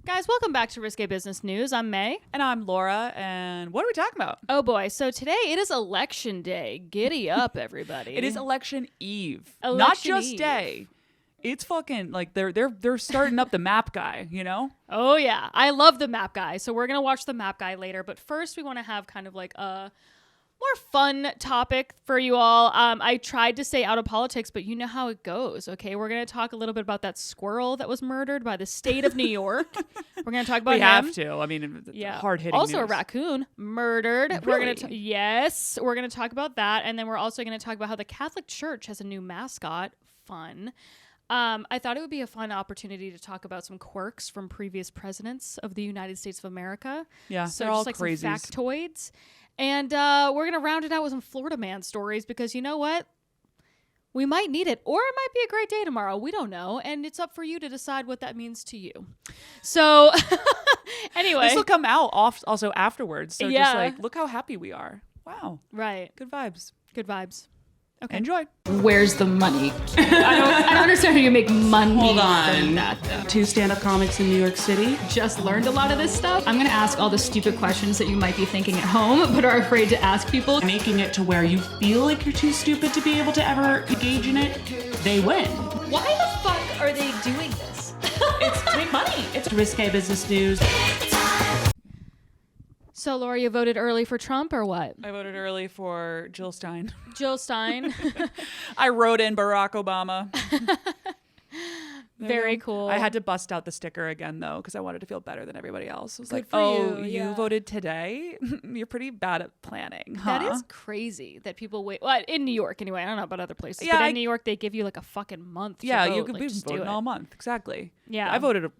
Guys, welcome back to Risque Business News. I'm May. And I'm Laura, and what are we talking about? Oh boy, so today it is election day. Giddy up, everybody. It is election eve. Election Not just eve. day. It's fucking like they're starting up the map guy, you know? Oh yeah, I love the map guy. So we're going to watch the map guy later, but first we want to have kind of like a more fun topic for you all. I tried to stay out of politics, but you know how it goes, okay? We're going to talk a little bit about that squirrel that was murdered by the state of New York. We're going to talk about we him. have to. I mean, Yeah. hard-hitting Also news. a raccoon murdered. Really? We're going to yes, we're going to talk about that, and then we're also going to talk about how the Catholic Church has a new mascot. Fun. I thought it would be a fun opportunity to talk about some quirks from previous presidents of the United States of America. Yeah, So they're just all like crazies. some factoids. And we're going to round it out with some Florida man stories because you know what? We might need it. Or it might be a great day tomorrow. We don't know. And it's up for you to decide what that means to you. So anyway. This will come out also afterwards. So Yeah. just like, look how happy we are. Wow. Right. Good vibes. Good vibes. Okay. Enjoy. Where's the money? I don't understand how you make money. Hold from on. that, though. 2 stand-up comics in New York City. Just learned a lot of this stuff. I'm gonna ask all the stupid questions that you might be thinking at home, but are afraid to ask people. Making it to where you feel like you're too stupid to be able to ever engage in it, they win. Why the fuck are they doing this? It's to make money. It's risque business news. So Laura, you voted early for Trump or what? I voted early for Jill Stein. Jill Stein. I wrote in Barack Obama. Very cool. I had to bust out the sticker again, though, because I wanted to feel better than everybody else. I was Good like, for oh, you, you yeah. voted today? You're pretty bad at planning, huh? That is crazy that people wait. Well, in New York anyway. I don't know about other places. Yeah, but in New York, they give you like a fucking month. Yeah, to vote. you could like, be just do voting it. all month. Exactly. Yeah. I voted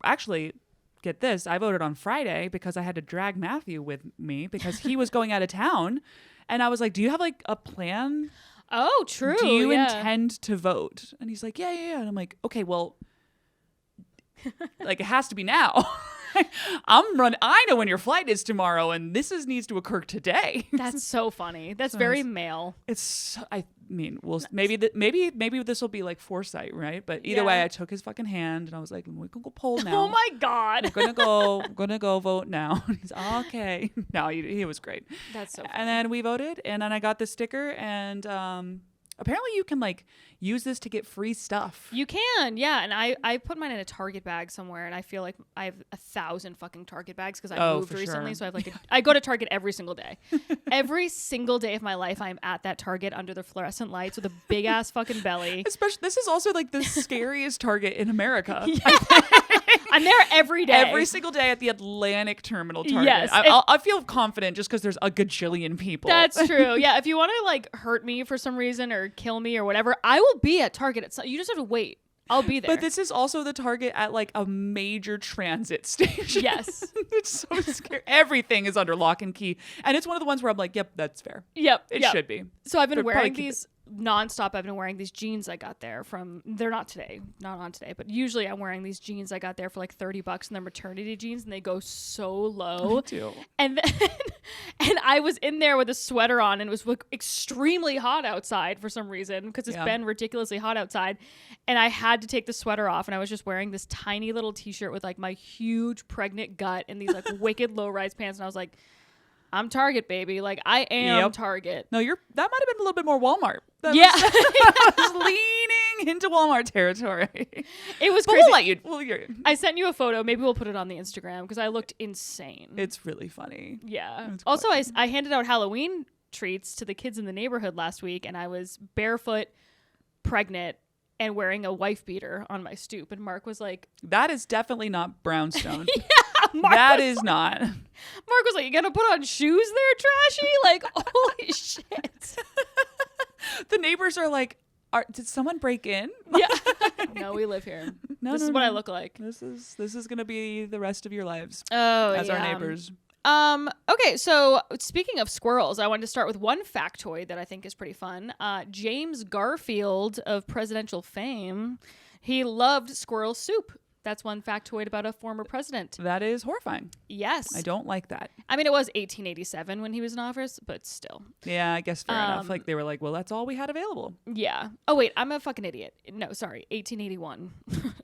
actually, get this. I voted on Friday because I had to drag Matthew with me because he was going out of town. And I was like, do you have like a plan? Oh, true. Do you yeah. intend to vote? And he's like, yeah. And I'm like, okay, well, like it has to be now. I know when your flight is tomorrow, and needs to occur today. That's so funny. That's very male. I mean, maybe this will be like foresight, right? But either Yeah. way, I took his fucking hand and I was like, we can go poll now. Oh my God. We're gonna go vote now. He's okay. No, he was great. That's so funny. And then we voted, and then I got the sticker, and apparently you can like use this to get free stuff. You can, yeah. And I put mine in a Target bag somewhere, and I feel like I have 1,000 fucking Target bags because I moved for recently. sure. So I have like I go to Target every single day. Every single day of my life, I'm at that Target under the fluorescent lights with a big ass fucking belly. Especially, this is also like the scariest Target in America. I'm there every day. Every single day at the Atlantic Terminal Target. Yes, I feel confident just because there's a gajillion people. That's true. Yeah, if you want to like hurt me for some reason or kill me or whatever, I will be at Target. You just have to wait. I'll be there. But this is also the Target at like a major transit station. Yes. It's so scary. Everything is under lock and key. And it's one of the ones where I'm like, yep, that's fair. Yep. It yep. should be. So I've been They'd wearing probably keep these nonstop. I've been wearing these jeans I got there they're not on today, but usually I'm wearing these jeans I got there for like $30 and they're maternity jeans and they go so low. Me too. And then, and I was in there with a sweater on and it was like extremely hot outside for some reason because it's been ridiculously hot outside. And I had to take the sweater off and I was just wearing this tiny little t-shirt with like my huge pregnant gut and these like wicked low rise pants. And I was like, I'm Target, baby. Like I am Target. No, that might have been a little bit more Walmart. That was leaning into Walmart territory. It was But crazy. we'll let you. I sent you a photo. Maybe we'll put it on the Instagram because I looked insane. It's really funny. Yeah. It's Also, I handed out Halloween treats to the kids in the neighborhood last week, and I was barefoot, pregnant, and wearing a wife beater on my stoop. And Mark was like, That is definitely not brownstone. Mark That was is like, not. Mark was like, you gonna put on shoes there, trashy? Like, holy shit. The neighbors are like, did someone break in? Yeah. No, we live here. This is what I look like. This is gonna be the rest of your lives Oh, as yeah. our neighbors. Okay, so speaking of squirrels, I wanted to start with one factoid that I think is pretty fun. James Garfield of presidential fame, he loved squirrel soup. That's one factoid about a former president. That is horrifying. Yes. I don't like that. I mean, it was 1887 when he was in office, but still. Yeah, I guess fair enough. Like they were like, well, that's all we had available. Yeah. Oh, wait, I'm a fucking idiot. No, sorry. 1881.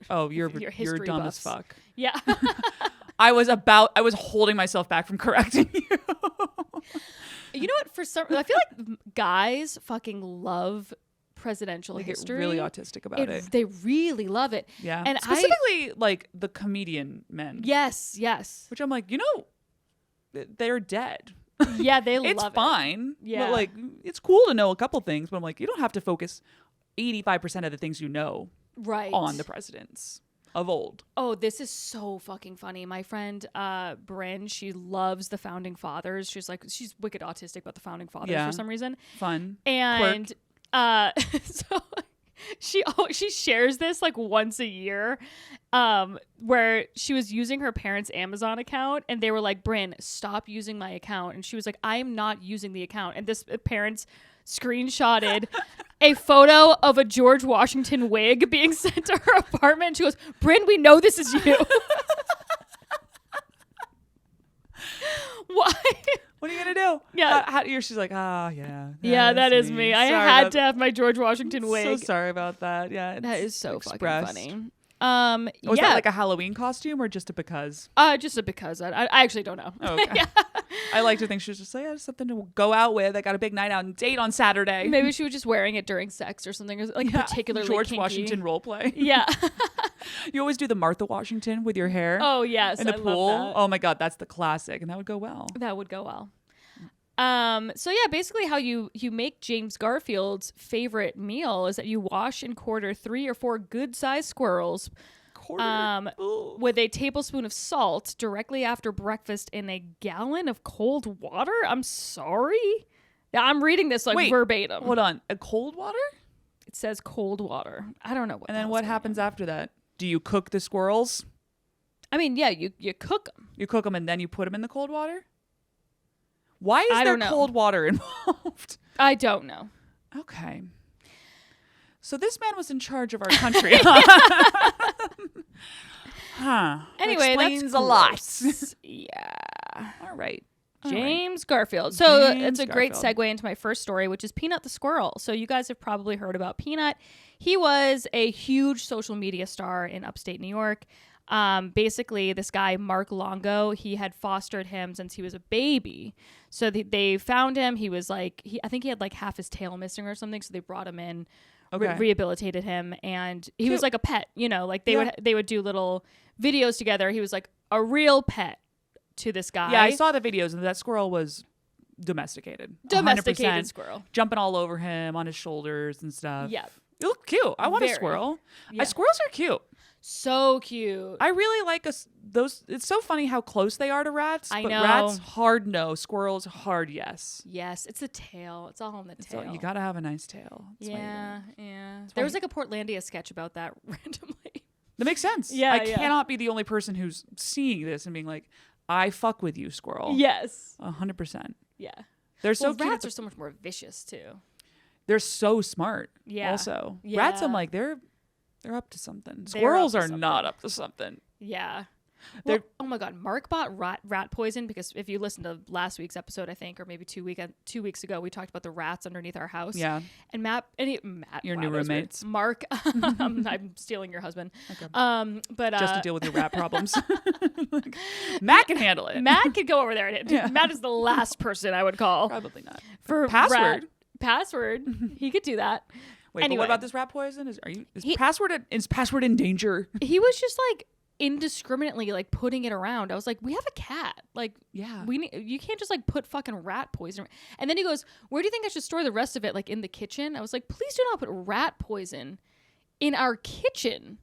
Oh, you're history dumb buffs. as fuck. Yeah. I was holding myself back from correcting you. You know what? I feel like guys fucking love presidential They history. get really autistic about it. They really love it. Yeah. And specifically like the comedian men. Yes. Which I'm like, they're dead. Yeah, they love it. It's fine. Yeah. But like, it's cool to know a couple things, but I'm like, you don't have to focus 85% of the things you know on the presidents of old. Oh, this is so fucking funny. My friend Bryn, she loves the founding fathers. She's wicked autistic about the founding fathers for some reason. Fun. And so she shares this like once a year, where she was using her parents' Amazon account and they were like, Bryn, stop using my account. And she was like, I am not using the account. And this parents screenshotted a photo of a George Washington wig being sent to her apartment. She goes, Bryn, we know this is you. Why? What are you gonna do? Yeah. She's like, yeah. Yeah, that is me. I had to have my George Washington wig. So sorry about that. Yeah. That is so fucking funny. Was that like a Halloween costume or just a because? Just a because. I actually don't know. Oh, okay. I like to think she was just like, something to go out with. I got a big night out and date on Saturday. Maybe she was just wearing it during sex or something, like particularly George kinky. Washington role play. Yeah. You always do the Martha Washington with your hair. Oh yes, in the I pool. love that. Oh my god, that's the classic, and that would go well. That would go well. So yeah, basically how you make James Garfield's favorite meal is that you wash and quarter 3 or 4 good-sized squirrels with a tablespoon of salt directly after breakfast in a gallon of cold water. I'm sorry. I'm reading this verbatim. Hold on. A cold water? It says cold water. I don't know what. And then what happens after that? Do you cook the squirrels? I mean, yeah, you cook them. You cook them and then you put them in the cold water? Why is there cold water involved? I don't know. Okay. So this man was in charge of our country. Huh. Anyway, explains that's a lot. Yeah. All right. James Garfield. So James it's a great Garfield. segue into my first story, which is Peanut the Squirrel. So you guys have probably heard about Peanut. He was a huge social media star in upstate New York. Basically, this guy, Mark Longo, he had fostered him since he was a baby. So they found him. He was like, I think he had like half his tail missing or something. So they brought him in, rehabilitated him. And he was like a pet, like they would do little videos together. He was like a real pet to this guy. Yeah, I saw the videos and that squirrel was domesticated. Domesticated 100%. Squirrel. Jumping all over him on his shoulders and stuff. Yeah. It looked cute. I want a Very. squirrel. Yeah. Squirrels are cute. So cute. I really like those. It's so funny how close they are to rats. I but know. Rats, hard no. Squirrels, hard yes. Yes, it's the tail. It's all in the tail. So you gotta have a nice tail. That's yeah. There was like a Portlandia sketch about that randomly. That makes sense. Yeah, I cannot be the only person who's seeing this and being like, I fuck with you, squirrel. Yes. 100%. Yeah. They're so cute. Rats are so much more vicious too. They're so smart. Yeah. Also, Yeah. rats, I'm like they're up to something. Squirrels are not up to something. Yeah. Well, oh my God, Mark bought rat poison because if you listen to last week's episode, I think, or maybe 2 weeks ago, we talked about the rats underneath our house. Yeah. And Matt, your wow, new that was weird. roommates. Mark, I'm stealing your husband. Okay. But just to deal with your rat problems. Matt can handle it. Matt could go over there. Matt is the last person I would call. Probably not. For password. Password. He could do that. Wait, anyway, but what about this rat poison? Is password in danger? He was just like indiscriminately like putting it around. I was like, we have a cat. Like, yeah, you can't just like put fucking rat poison. And then he goes, where do you think I should store the rest of it? Like in the kitchen? I was like, please do not put rat poison in our kitchen.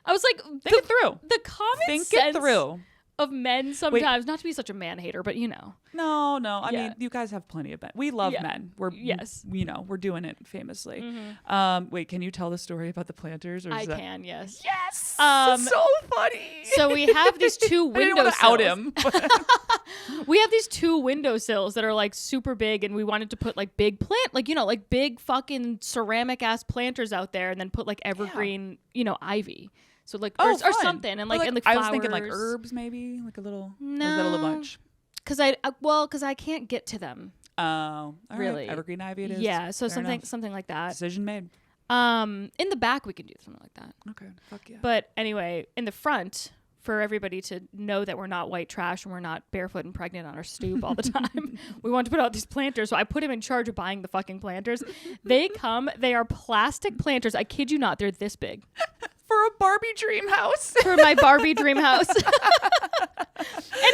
I was like, think it through. The common think sense it through. Of men sometimes, not to be such a man hater, but No. I mean, you guys have plenty of men. We love men. We're we're doing it famously. Mm-hmm. Wait, can you tell the story about the planters? Or can, yes. Yes. So funny. So we have these 2 windowsills. I didn't want to out him. We have these 2 windowsills that are like super big, and we wanted to put like big like big fucking ceramic ass planters out there, and then put like evergreen, ivy. So like Oh, or fun. something, and like and like I flowers. was thinking like herbs, maybe like a little. No, or is that a little much? Because I can't get to them. Oh, all right. Really. Evergreen ivy it is. Yeah, so Fair enough. something like that. Decision made. In the back we can do something like that. Okay, fuck yeah. But anyway, in the front, for everybody to know that we're not white trash and we're not barefoot and pregnant on our stoop all the time, we want to put out these planters. So I put him in charge of buying the fucking planters. They are plastic planters. I kid you not, they're this big. For a Barbie dream house. For my Barbie dream house. And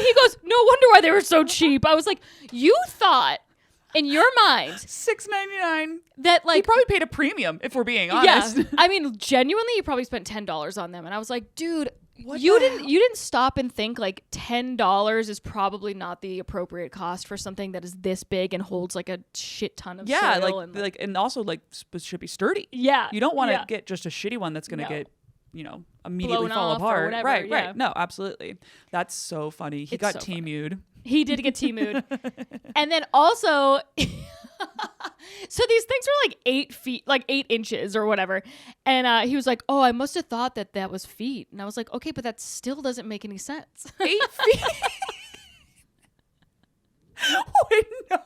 he goes, no wonder why they were so cheap. I was like, you thought in your mind $6.99. that like he probably paid a premium if we're being honest. Yeah, I mean, genuinely, you probably spent $10 on them, and I was like, dude, What you the didn't stop and think like $10 is probably not the appropriate cost for something that is this big and holds like a shit ton of Yeah, soil and also like should be sturdy. Yeah, You don't want to yeah. get just a shitty one that's gonna No. get, immediately Blown fall off or apart. whatever, Right, yeah. right. No, absolutely. That's so funny. He It's got so funny. T-mued. He did get T-mood. And then also, so these things were like 8 feet, like 8 inches or whatever. And he was like, oh, I must have thought that was feet. And I was like, okay, but that still doesn't make any sense. 8 feet. Wait, no,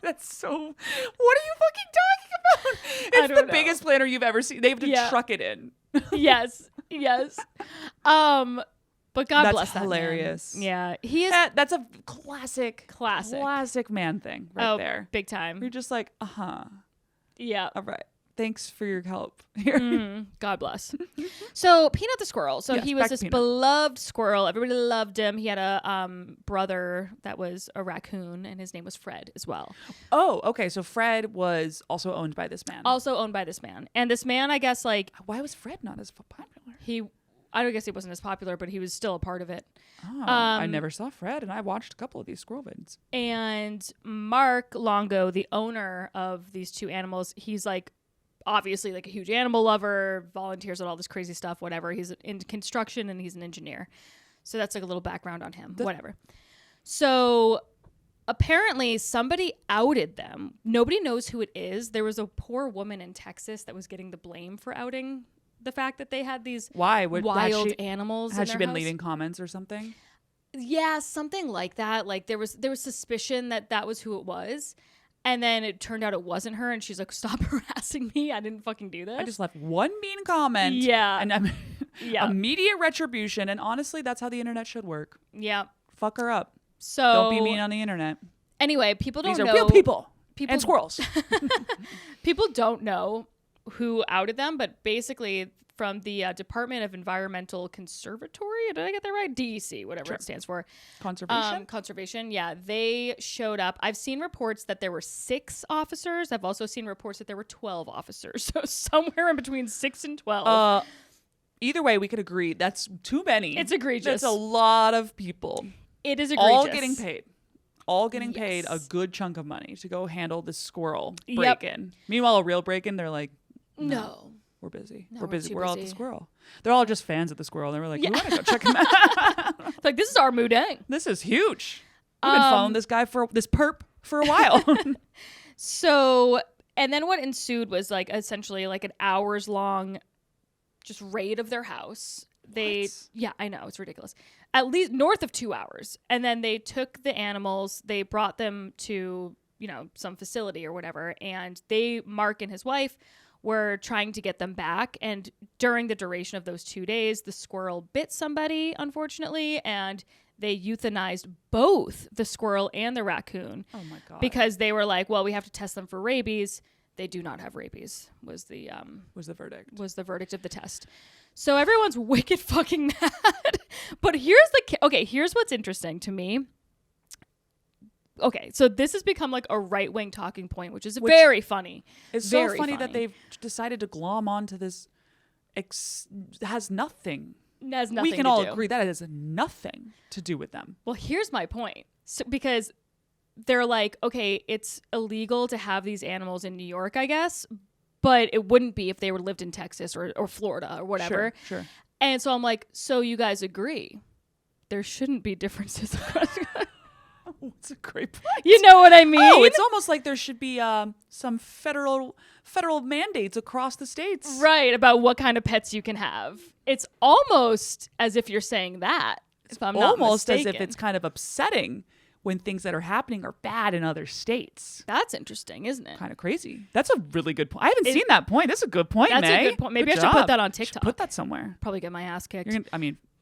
that's so. What are you fucking talking about? It's don't the know. biggest planter you've ever seen. They have to Yeah. truck it in. yes. But God That's bless that man. hilarious. Yeah, he is That's a classic man thing right there. big time. You're just like, Yeah. all right. Thanks for your help here. God bless. So Peanut the squirrel. So Yes, he back was to this Peanut. beloved squirrel. Everybody loved him. He had a brother that was a raccoon, and his name was Fred as well. Oh, okay. So Fred was also owned by this man. Also owned by this man. And this man, I guess, like Why was Fred not as popular? I don't guess he wasn't as popular, but he was still a part of it. Oh, I never saw Fred, and I watched a couple of these squirrel vids. And Mark Longo, the owner of these two animals, he's like obviously like a huge animal lover, volunteers at all this crazy stuff, whatever. He's in construction and he's an engineer. So that's like a little background on him, whatever. So apparently somebody outed them. Nobody knows who it is. There was a poor woman in Texas that was getting the blame for outing the fact that they had these wild animals. Has in she their been house. leaving comments or something? Yeah, something like that. Like there was suspicion that was who it was. And then it turned out it wasn't her, and she's like, "Stop harassing me! I didn't fucking do this." I just left one mean comment. Yeah. And I'm Yeah. immediate retribution. And honestly, that's how the internet should work. Yeah. Fuck her up. So Don't be mean on the internet. Anyway, people don't These are know real people. People And squirrels. People don't know who outed them, but basically from the Department of Environmental Conservatory, did I get that right? DEC, whatever Sure. it stands for. Conservation. Conservation, yeah. They showed up. I've seen reports that there were 6 officers. I've also seen reports that there were 12 officers. So somewhere in between 6 and 12. Either way, we could agree that's too many. It's egregious. That's a lot of people. It is egregious. All getting paid. All getting paid a Yes. good chunk of money to go handle this squirrel Yep. break-in. Meanwhile, a real break-in, they're like, No. we're busy. No, we're we're busy. too We're all at the busy." squirrel. They're all just fans of the squirrel. They were like, we want to go check him out. It's like, this is our moodang. This is huge. We've been following this guy this perp for a while. So, and then what ensued was like essentially like an hours long just raid of their house. Yeah, I know, it's ridiculous. At least north of 2 hours. And then they took the animals, they brought them to, some facility or whatever. And Mark and his wife were trying to get them back. And during the duration of those 2 days, the squirrel bit somebody, unfortunately, and they euthanized both the squirrel and the raccoon. Oh my God. Because they were like, well, we have to test them for rabies. They do not have rabies, was the verdict of the test. So everyone's wicked fucking mad. But here's what's interesting to me. Okay, so this has become like a right-wing talking point, which is very funny. It's very so funny that they've decided to glom onto this. Has nothing. It has nothing We can to all do. agree that it has nothing to do with them. Well, here's my point. So, because they're like, okay, it's illegal to have these animals in New York, I guess, but it wouldn't be if they were lived in Texas or Florida or whatever. Sure. And so I'm like, so you guys agree there shouldn't be differences? It's a great point. You know what I mean? Oh, it's almost like there should be some federal mandates across the states. Right, about what kind of pets you can have. It's almost as if you're saying that, if I'm not Almost as mistaken. if it's kind of upsetting when things that are happening are bad in other states. That's interesting, isn't it? Kind of crazy. That's a really good point. I haven't seen that point. That's a good point, That's May. a good point. Maybe Good I should put job. that on Should TikTok. put that somewhere. Probably get my ass kicked.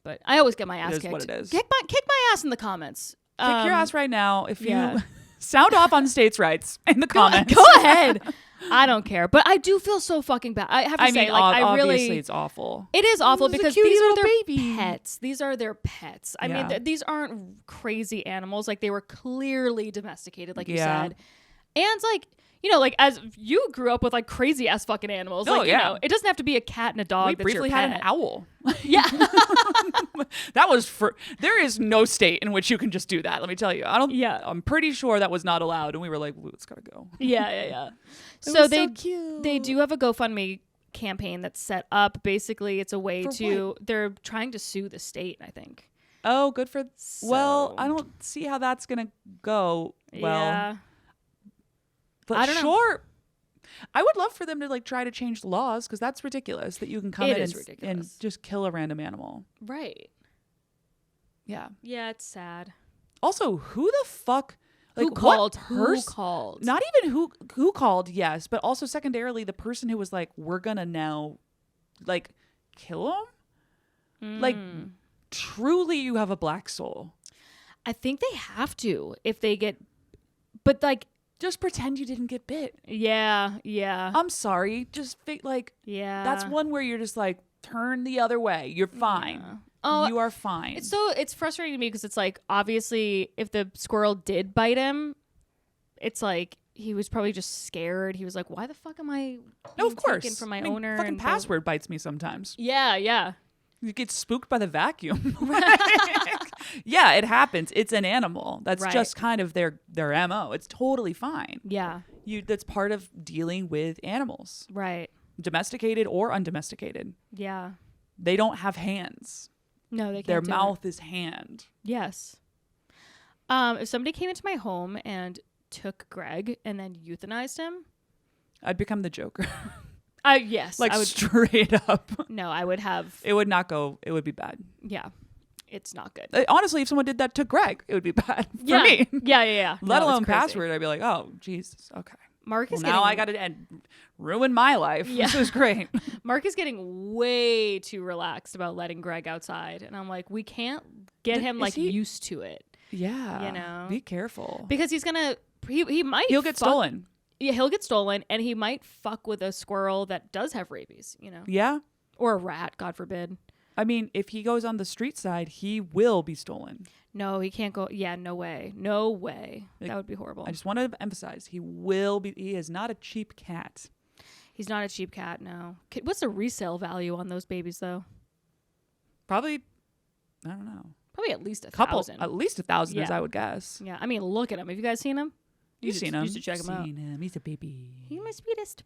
But I always get my ass is kicked. what it is. Kick my ass in the comments. kick your ass right now if yeah. you sound off on states' rights in the comments. Go ahead. I don't care, but I do feel so fucking bad. I have to say, like, I really, obviously it's awful. it is awful It's a because cutie these are little their baby. pets. These are their pets. I mean, Yeah. these aren't crazy animals. Like, they were clearly domesticated, like you Yeah. said. And like, you know, like, as you grew up with like crazy ass fucking animals. Oh, Like, yeah. you know, it doesn't have to be a cat and a dog. We that's briefly your had an pet. owl. Yeah. That was there is no state in which you can just do that. Let me tell you. Yeah. I'm pretty sure that was not allowed. And we were like, it's gotta go. Yeah. It So was they so cute. they do have a GoFundMe campaign that's set up. Basically, it's a way For to they're trying to sue the state, I think. Oh, good for well, So- I don't see how that's gonna go well. Yeah. But I don't know. sure. I would love for them to like try to change the laws because that's ridiculous that you can come It in is and ridiculous. just kill a random animal. Right. Yeah. Yeah, it's sad. Also, who the fuck like Who called? what Who pers- called? Not even who called, yes, but also secondarily the person who was like, we're gonna now like kill him? Like truly you have a black soul. I think they have to if they get, but like, Just pretend you didn't get bit. yeah. I'm sorry. Just like Yeah. that's one where you're just like turn the other way. You're fine. Yeah. Oh, you are fine. it's frustrating to me because it's like, obviously if the squirrel did bite him, it's like he was probably just scared. He was like, why the fuck am I No, of being course. taken from my I mean, owner? fucking and password bites me sometimes. Yeah. You get spooked by the vacuum. Yeah, it happens. It's an animal. That's Right. just kind of their MO. It's totally fine. Yeah. That's part of dealing with animals, Right. domesticated or undomesticated. Yeah. They don't have hands. No, they can't. Their do it. mouth is hand. Yes. If somebody came into my home and took Greg and then euthanized him, I'd become the Joker. yes, Like I would. straight up. No, I would have. It would not go. It would be bad. Yeah, it's not good. Honestly, if someone did that to Greg, it would be bad for yeah. me. Yeah. Let No, it's alone crazy. password. I'd be like, oh, Jesus. Okay. Mark Well, is now I getting. got to ruin my life. Yeah. This is great. Mark is getting way too relaxed about letting Greg outside, and I'm like, we can't get him Is like he- used to it Yeah. You know? Be careful. because he's gonna. He might. He'll get fuck- stolen. Yeah, he'll get stolen, and he might fuck with a squirrel that does have rabies. Yeah. Or a rat, God forbid. I mean, if he goes on the street side, he will be stolen. No, he can't go. Yeah, no way. No way. Like, That would be horrible. I just want to emphasize, he will be. He is not a cheap cat. He's not a cheap cat, no. What's the resale value on those babies, though? Probably, I don't know. Probably at least Couple, 1,000. at least 1,000, as Yeah. I would guess. Yeah, I mean, look at him. Have you guys seen him? You've seen him. You should check him out. Seen him. He's a baby. He's my sweetest.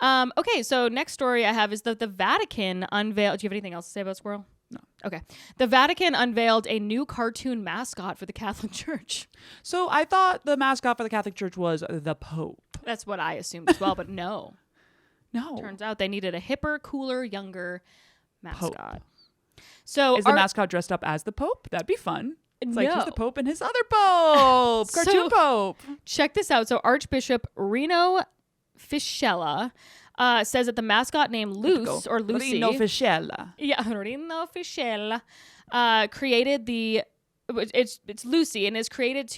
Okay, so next story I have is that the Vatican unveiled. Do you have anything else to say about Squirrel? No. Okay. The Vatican unveiled a new cartoon mascot for the Catholic Church. So I thought the mascot for the Catholic Church was the Pope. That's what I assumed as well, but no. No. Turns out they needed a hipper, cooler, younger mascot. Pope. So Is the mascot dressed up as the Pope? That'd be fun. It's like No. he's the Pope and his other Pope. Cartoon So- Pope. Check this out. So Archbishop Reno Fischella says that the mascot named Luce or Lucy, Rino Fischella. yeah, Reno Fischella, created the. It's Lucy and is created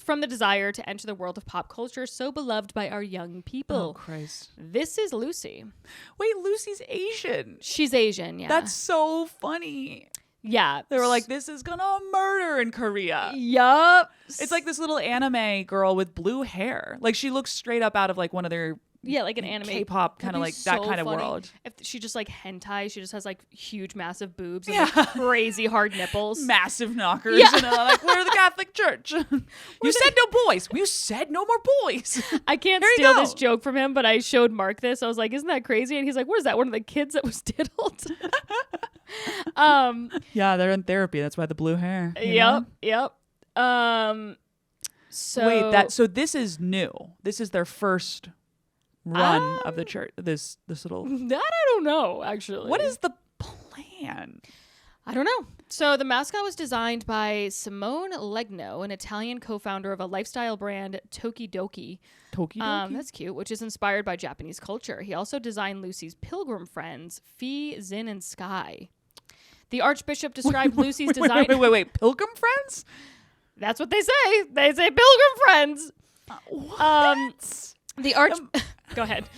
from the desire to enter the world of pop culture, so beloved by our young Oh, people. Christ. This is Lucy. Wait, Lucy's Asian. She's Asian. Yeah, That's so funny. yeah. They were like, this is gonna murder in Korea. yup. It's like this little anime girl with blue hair. Like she looks straight up out of like one of their Yeah, like an anime K-pop kind of like that kind of funny. world. If she just like hentai, she just has like huge, massive boobs and Yeah. like, crazy hard nipples. Massive knockers. Yeah. And they're like, we're the Catholic Church. You said no boys. You said no more boys. I can't There you steal go. this joke from him, but I showed Mark this. I was like, "Isn't that crazy?" And he's like, "What is that? One of the kids that was diddled?" Yeah, they're in therapy. That's why the blue hair. you know? Yep. So so this is new. This is their first run of the church. This little. That I don't know, actually. What is the plan? I don't know. So the mascot was designed by Simone Legno, an Italian co-founder of a lifestyle brand, Tokidoki. Tokidoki? That's cute, which is inspired by Japanese culture. He also designed Lucy's pilgrim friends, Fee, Zin, and Sky. The Archbishop described Lucy's design... Wait. Pilgrim friends? That's what they say. They say pilgrim friends. What? Go ahead.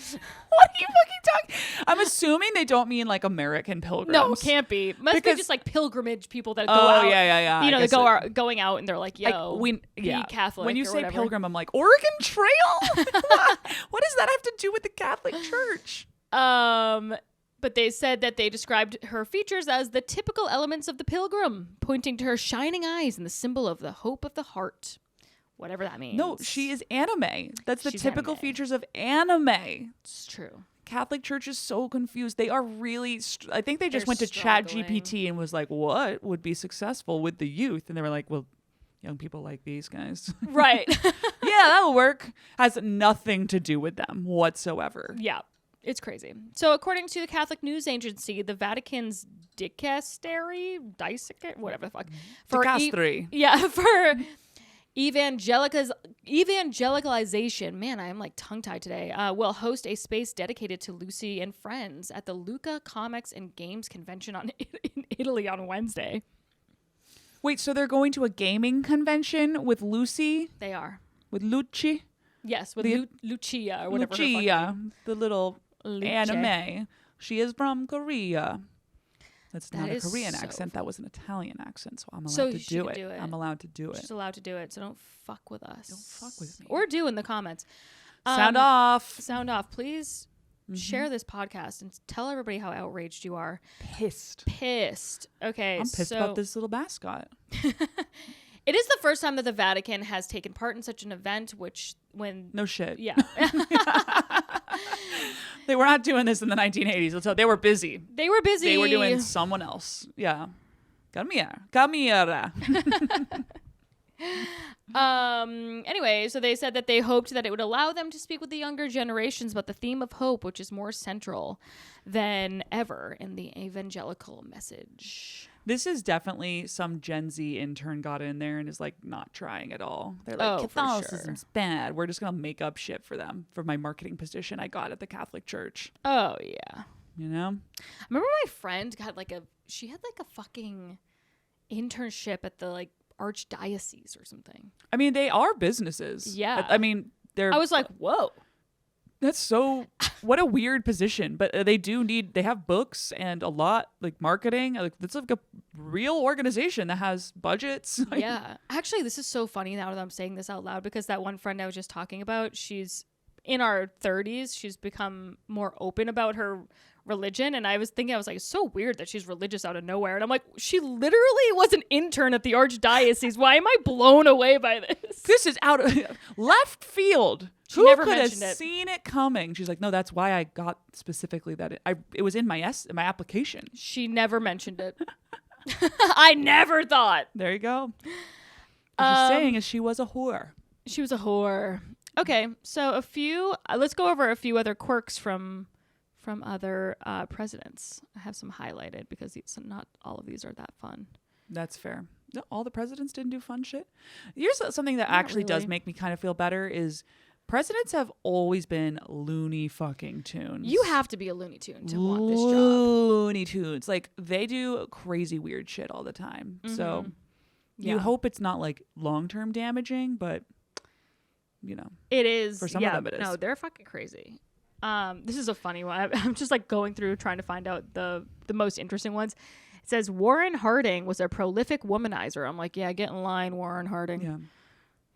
What are you fucking talking? I'm assuming they don't mean like American pilgrims. No, can't be. Must be just like pilgrimage people that go out. Oh, yeah. You know, they are going out and they're like, yo, be Catholic. When you say whatever. pilgrim, I'm like, Oregon Trail? What does that have to do with the Catholic Church? But they said that they described her features as the typical elements of the pilgrim, pointing to her shining eyes and the symbol of the hope of the heart. Whatever that means. No, she is anime. That's the She's typical anime. features of anime. It's true. Catholic Church is so confused. They are really... I think they just went to struggling. ChatGPT and was like, what would be successful with the youth? And they were like, well, young people like these guys. Right. Yeah, that'll work. Has nothing to do with them whatsoever. Yeah. It's crazy. So according to the Catholic news agency, the Vatican's dicastery, whatever the fuck. Dicastery. For evangelicalization, man, I am like tongue-tied today, will host a space dedicated to Lucy and friends at the Lucca Comics and Games Convention in Italy on Wednesday. Wait, so they're going to a gaming convention with Lucy? They are. With Lucci? Yes, with Lucia or whatever. Lucia, the little Luce. anime. She is from Korea. That's That not a is Korean so accent. That was an Italian accent. So I'm So allowed to she do can it. do it. I'm allowed to do it. She's allowed to do it, so don't fuck with us. Don't fuck with me. Or do in the comments. Sound off. Sound off. Please share this podcast and tell everybody how outraged you are. Pissed. Okay, I'm pissed about this little mascot. It is the first time that the Vatican has taken part in such an event, No shit. Yeah. They were not doing this in the 1980s. Let's tell you, they were busy. They were busy. They were doing someone else. Yeah. Come here. Anyway, so they said that they hoped that it would allow them to speak with the younger generations about the theme of hope, which is more central than ever in the evangelical message. This is definitely some Gen Z intern got in there and is like not trying at all. They're like, Catholicism's bad. We're just going to make up shit for them for my marketing position I got at the Catholic Church. Oh, yeah. You know? I remember my friend got she had a fucking internship at the archdiocese or something. I mean, they are businesses. Yeah. I mean, I was like, whoa. That's so, what a weird position. But they have books and a lot, marketing. It's like a real organization that has budgets. Yeah. Actually, this is so funny now that I'm saying this out loud, because that one friend I was just talking about, she's in our 30s. She's become more open about her religion. And I was like, it's so weird that she's religious out of nowhere. And I'm like, she literally was an intern at the archdiocese. Why am I blown away by this? This is out of left field. She never could mentioned have it. seen it coming? She's like, no, that's why I got specifically that. It was in my application. She never mentioned it. I never thought. There you go. What she's saying is she was a whore. She was a whore. Okay, so let's go over a few other quirks from other presidents. I have some highlighted because not all of these are that fun. That's fair. No, all the presidents didn't do fun shit. Here's something that actually does make me kind of feel better is presidents have always been Looney fucking Tunes. You have to be a Looney Tune to want this job. Looney Tunes. They do crazy weird shit all the time. Mm-hmm. So you hope it's not long-term damaging, but it is. For some of them it is. No, they're fucking crazy. This is a funny one. I'm just going through trying to find out the most interesting ones. It says Warren Harding was a prolific womanizer. I'm like, yeah, get in line, Warren Harding. Yeah.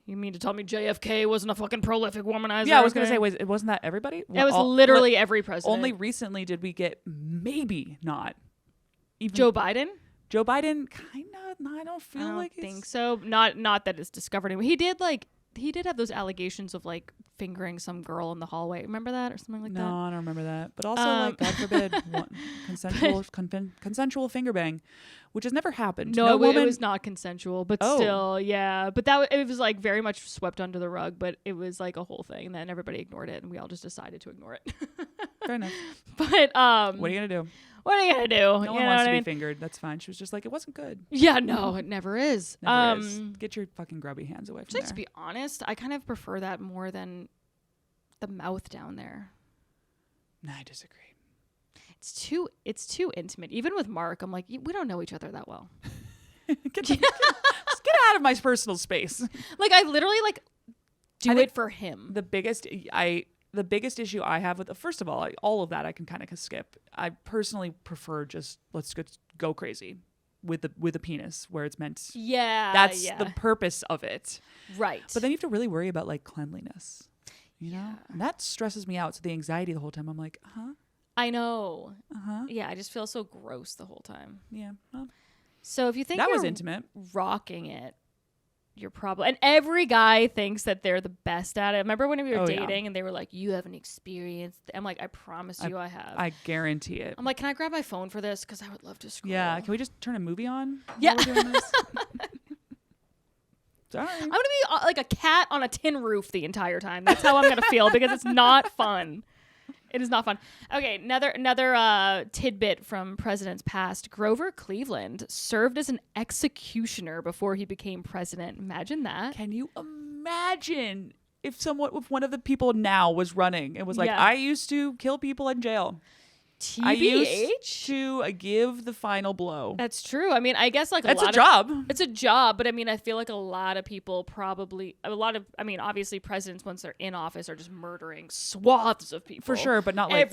You mean to tell me JFK wasn't a fucking prolific womanizer? Yeah, I was going to say, wasn't that everybody? It was literally every president. Only recently did we get maybe not. Even Joe Biden? Joe Biden, kind of. No, I don't feel I don't think so. Not that it's discovered. He did have those allegations of fingering some girl in the hallway. Remember that or something like that? No, I don't remember that. But also, like, God forbid, consensual finger bang, which has never happened. No, woman. it was not consensual, but still, yeah. But it was like very much swept under the rug, but it was like a whole thing, and then everybody ignored it, and we all just decided to ignore it. Fair enough. But what are you gonna do? What are you gonna do? No one wants to be fingered. That's fine. She was just like, it wasn't good. Yeah, no, it never is. Never is. Get your fucking grubby hands away from there. To be honest, I kind of prefer that more than the mouth down there. No, I disagree. It's too intimate. Even with Mark, I'm like, we don't know each other that well. Just get out of my personal space. Like, I literally like do it for him. The biggest issue I have with first of all of that I can kind of skip. I personally prefer just let's go crazy with the penis where it's meant. Yeah, that's the purpose of it. Right. But then you have to really worry about like cleanliness. You know, and that stresses me out. So the anxiety the whole time. I'm like, I know. Yeah, I just feel so gross the whole time. Yeah. Well, so if you think that you're was intimate, rocking it, you're probably, and every guy thinks that they're the best at it. Remember when we were dating and they were like, you haven't experienced. I'm like, I promise you I have. I guarantee it. I'm like, can I grab my phone for this? Because I would love to scroll. Yeah. Can we just turn a movie on? Yeah. While we're doing this? Sorry. I'm going to be like a cat on a tin roof the entire time. That's how I'm going to feel because it's not fun. It is not fun. Okay, another tidbit from presidents past. Grover Cleveland served as an executioner before he became president. Imagine that. Can you imagine if one of the people now was running and was like, I used to kill people in jail. TBH? I used to give the final blow. That's true. I mean, I guess like it's a job. It's a job, but I mean, I feel like a lot of people obviously presidents once they're in office are just murdering swaths of people. For sure, but not like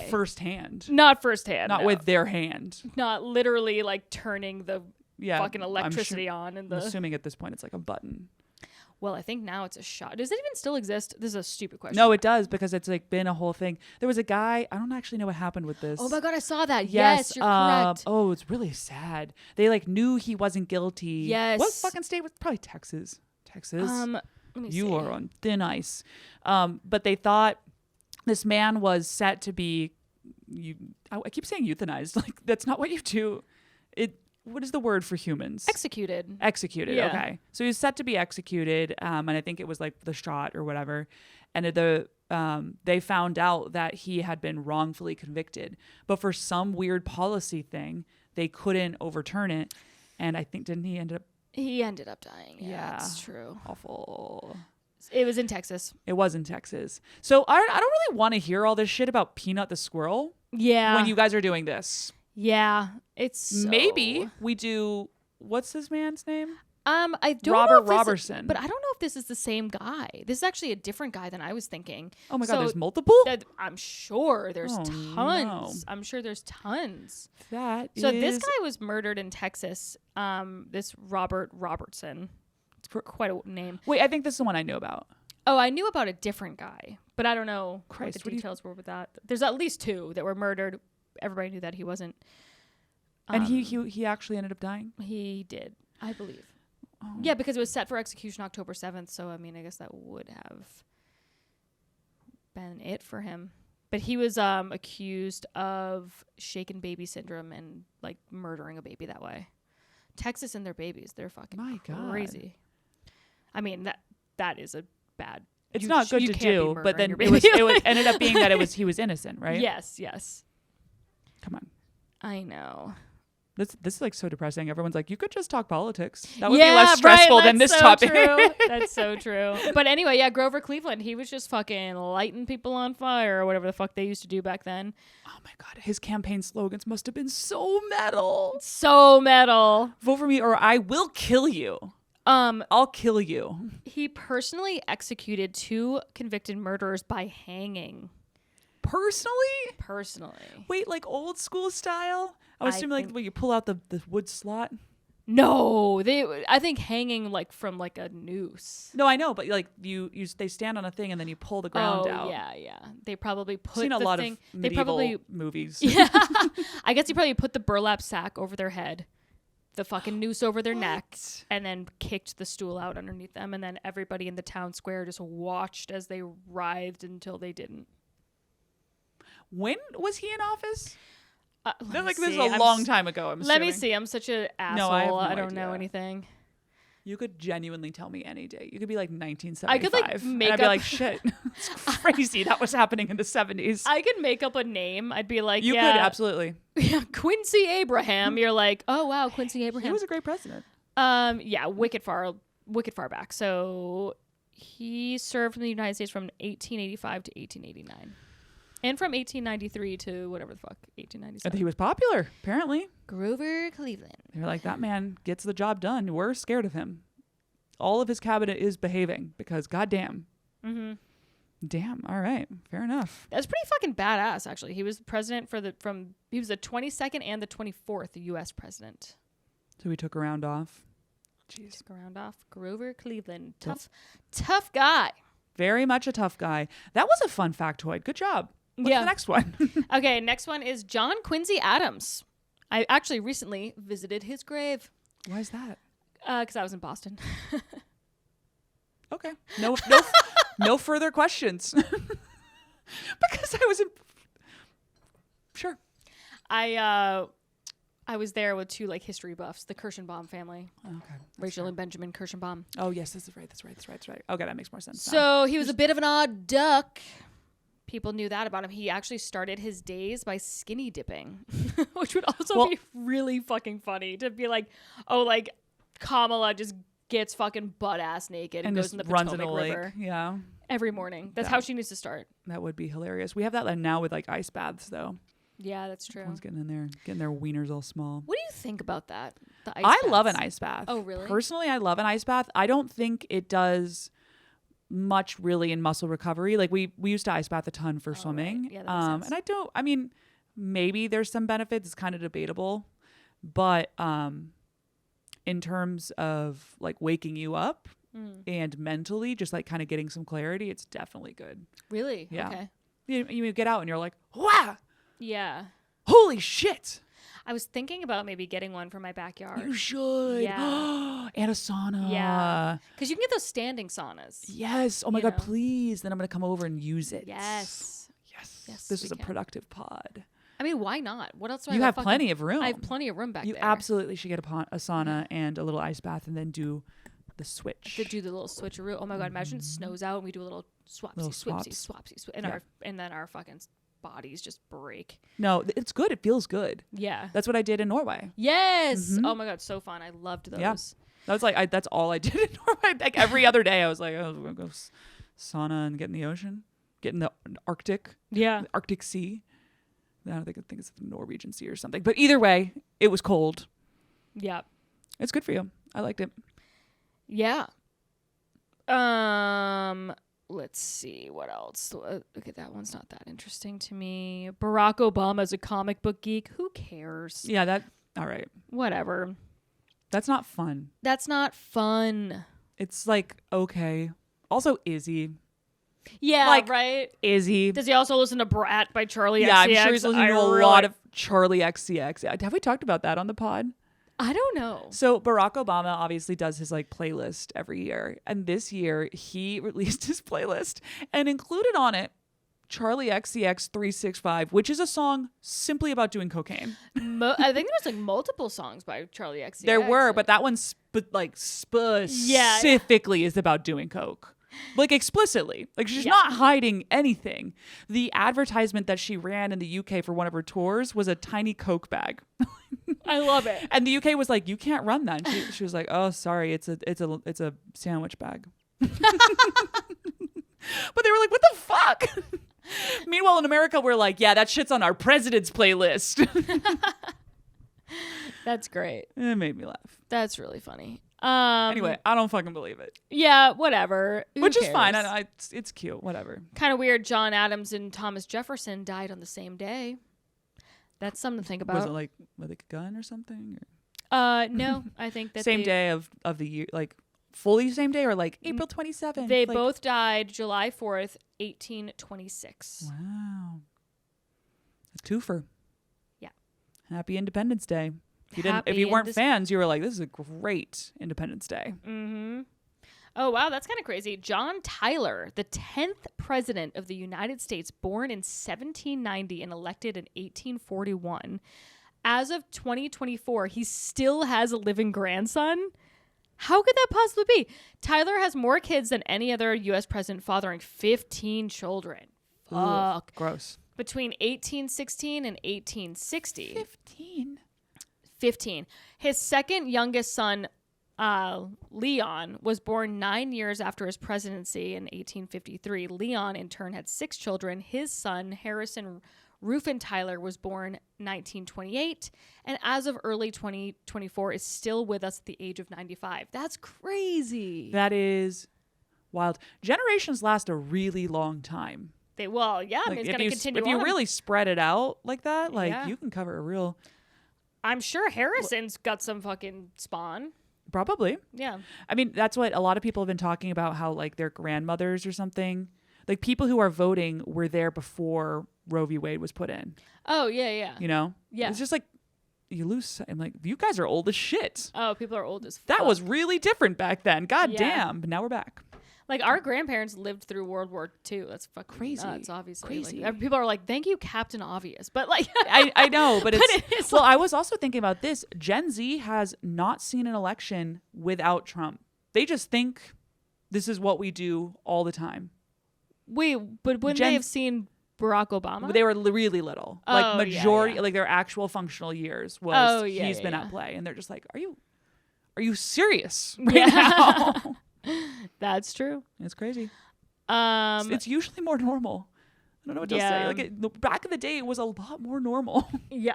firsthand. Not firsthand. Not with their hand. Not literally like turning the fucking electricity on. I'm assuming at this point it's like a button. Well, I think now it's a shot. Does it even still exist? This is a stupid question. No, it does because it's like been a whole thing. There was a guy, I don't actually know what happened with this. Oh my God, I saw that. Yes, you're correct. Oh, it's really sad. They like knew he wasn't guilty. Yes. What fucking state was probably Texas? Let me see. You are on thin ice. But they thought this man was set to be I keep saying euthanized. Like that's not what you do. What is the word for humans? Executed. Yeah. Okay. So he was set to be executed, and I think it was like the shot or whatever. And they found out that he had been wrongfully convicted, but for some weird policy thing, they couldn't overturn it. And I think he ended up dying. Yeah, that's true. Awful. It was in Texas. It was in Texas. So I don't really want to hear all this shit about Peanut the squirrel. Yeah. When you guys are doing this. Yeah, it's maybe we do. What's this man's name? I don't Robert know Robertson. But I don't know if this is the same guy. This is actually a different guy than I was thinking. Oh my God, there's multiple? I'm sure there's tons. No. I'm sure there's tons. This guy was murdered in Texas. This Robert Robertson. It's quite a name. Wait, I think this is the one I knew about. Oh, I knew about a different guy, but I don't know what the details were with that. There's at least 2 that were murdered. Everybody knew that he wasn't. And he actually ended up dying? He did, I believe. Oh. Yeah, because it was set for execution October 7th. So, I mean, I guess that would have been it for him. But he was accused of shaken baby syndrome and, like, murdering a baby that way. Texas and their babies, they're fucking crazy. I mean, that is a bad... It's not good to do, but then it ended up being that he was innocent, right? Yes. Come on. I know. This is like so depressing. Everyone's like, you could just talk politics. That would be less stressful than this topic. True. That's so true. But anyway, yeah, Grover Cleveland, he was just fucking lighting people on fire or whatever the fuck they used to do back then. Oh my God. His campaign slogans must have been so metal. So metal. Vote for me or I will kill you. I'll kill you. He personally executed 2 convicted murderers by hanging. Personally. Wait, like old school style? I was assuming like when you pull out the wood slot. No, I think hanging like from like a noose. No, I know, but like they stand on a thing and then you pull the ground out. Yeah. They probably put I've seen a lot of medieval movies. Yeah. I guess you probably put the burlap sack over their head the fucking noose over their neck and then kicked the stool out underneath them. And then everybody in the town square just watched as they writhed until they didn't. When was he in office? This is see. a long time ago. I'm Let me assuming. see. I'm such an asshole. I don't know anything. You could genuinely tell me any day. You could be like 1975. I could like make and I'd up. be like, shit, it's crazy. That was happening in the 70s. I could make up a name. I'd be like, You could, absolutely. Yeah, Quincy Abraham. You're like, oh wow, Quincy Abraham. He was a great president. Yeah, wicked far back. So he served in the United States from 1885 to 1889. And from 1893 to whatever the fuck, 1897. And he was popular, apparently. Grover Cleveland. They're like, that man gets the job done. We're scared of him. All of his cabinet is behaving because goddamn. Mm-hmm. Damn. All right. Fair enough. That's pretty fucking badass, actually. He was the president he was the 22nd and the 24th U.S. president. So he took a round off. Jeez. Took a round off. Grover Cleveland. Tough guy. Very much a tough guy. That was a fun factoid. Good job. What's the next one? Okay, next one is John Quincy Adams. I actually recently visited his grave. Why is that? Because I was in Boston. Okay. No further questions. Because I was in... Sure. I was there with two like history buffs, the Kirschenbaum family. Okay. Rachel and Benjamin Kirschenbaum. Oh, yes. That's right. Okay, that makes more sense. So he was a bit of an odd duck. People knew that about him. He actually started his days by skinny dipping, which would also be really fucking funny to be like, oh, like Kamala just gets fucking butt ass naked and goes in the Potomac River. Yeah. Every morning. That's how she needs to start. That would be hilarious. We have that now with like ice baths though. Yeah, that's true. Everyone's getting in there, getting their wieners all small. What do you think about that? The ice I baths? love an ice bath. Oh, really? Personally, I love an ice bath. I don't think it does much really in muscle recovery. Like we used to ice bath a ton for swimming. Right. Yeah, that makes sense. And maybe there's some benefits. It's kind of debatable, but in terms of like waking you up and mentally just like kind of getting some clarity, it's definitely good. Really? Yeah. Okay. You get out and you're like, wow, yeah, holy shit. I was thinking about maybe getting one for my backyard. You should. Yeah. And a sauna. Yeah. Because you can get those standing saunas. Yes. Oh my God, please. Then I'm going to come over and use it. Yes. This is a productive pod. I mean, why not? What else do I You have plenty of room. I have plenty of room back there. You absolutely should get a sauna and a little ice bath and then do the switch. To do the little switcheroo. Oh my God, imagine it snows out and we do a little swapsy. And then our fucking bodies just break. No, it's good. It feels good. Yeah. That's what I did in Norway. Yes. Oh my God, so fun. I loved those. Yeah. That was like, that's all I did in Norway. Like every other day I was like, oh, we're going to go sauna and get in the ocean, get in the Arctic. Yeah. The Arctic Sea. I don't think it's the Norwegian Sea or something. But either way, it was cold. Yeah. It's good for you. I liked it. Yeah. Let's see what else. Okay, that one's not that interesting to me. Barack Obama's a comic book geek. Who cares? Yeah, all right. Whatever. That's not fun. That's not fun. It's like, okay. Also, Izzy. Yeah, like, right? Izzy. Does he also listen to Brat by Charlie XCX? Yeah, I'm sure he's listening to a lot of Charlie XCX. Have we talked about that on the pod? I don't know. So Barack Obama obviously does his like playlist every year. And this year he released his playlist and included on it Charlie XCX 365, which is a song simply about doing cocaine. I think there was like multiple songs by Charlie XCX. There were, but that one specifically is about doing coke. Like explicitly. Like she's not hiding anything. The advertisement that she ran in the UK for one of her tours was a tiny Coke bag. I love it. And the UK was like, you can't run that. And she was like, oh, sorry, it's a sandwich bag. But they were like, what the fuck? Meanwhile, in America, we're like, yeah, that shit's on our president's playlist. That's great. It made me laugh. That's really funny. Anyway, I don't fucking believe it. Yeah, whatever. Which is fine. It's cute. Whatever. Kind of weird. John Adams and Thomas Jefferson died on the same day. That's something to think about. Was it like with a gun or something? No, I think that same day of the year, like fully same day or like April 27th. They both died July 4th, 1826. Wow. A twofer. Yeah. Happy Independence Day. If you weren't fans, you were like, this is a great Independence Day. Mm-hmm. Oh, wow. That's kind of crazy. John Tyler, the 10th president of the United States, born in 1790 and elected in 1841. As of 2024, he still has a living grandson. How could that possibly be? Tyler has more kids than any other U.S. president, fathering 15 children. Fuck. Gross. Between 1816 and 1860. 15. His second youngest son, Leon, was born 9 years after his presidency in 1853. Leon, in turn, had 6 children. His son, Harrison Rufin Tyler, was born 1928, and as of early 2024 is still with us at the age of 95. That's crazy. That is wild. Generations last a really long time. It's going to continue If you really spread it out like that, you can cover a real... I'm sure Harrison's got some fucking spawn. Probably. Yeah. I mean, that's what a lot of people have been talking about, how like their grandmothers or something, like people who are voting were there before Roe v. Wade was put in. Oh, yeah. You know? Yeah. It's just like you lose. I'm like, you guys are old as shit. Oh, people are old as fuck. That was really different back then. God damn. But now we're back. Like, our grandparents lived through World War II. That's fucking crazy. Nuts, obviously. Crazy. Like, people are like, thank you, Captain Obvious. But, like... I know, but it's... it is well, I was also thinking about this. Gen Z has not seen an election without Trump. They just think this is what we do all the time. Wait, but wouldn't they have seen Barack Obama? They were really little. Like, majority... Like, their actual functional years was he's been at play. And they're just like, are you serious right now? That's true. It's crazy. It's usually more normal. I don't know what to say. Like back in the day, it was a lot more normal. Yeah.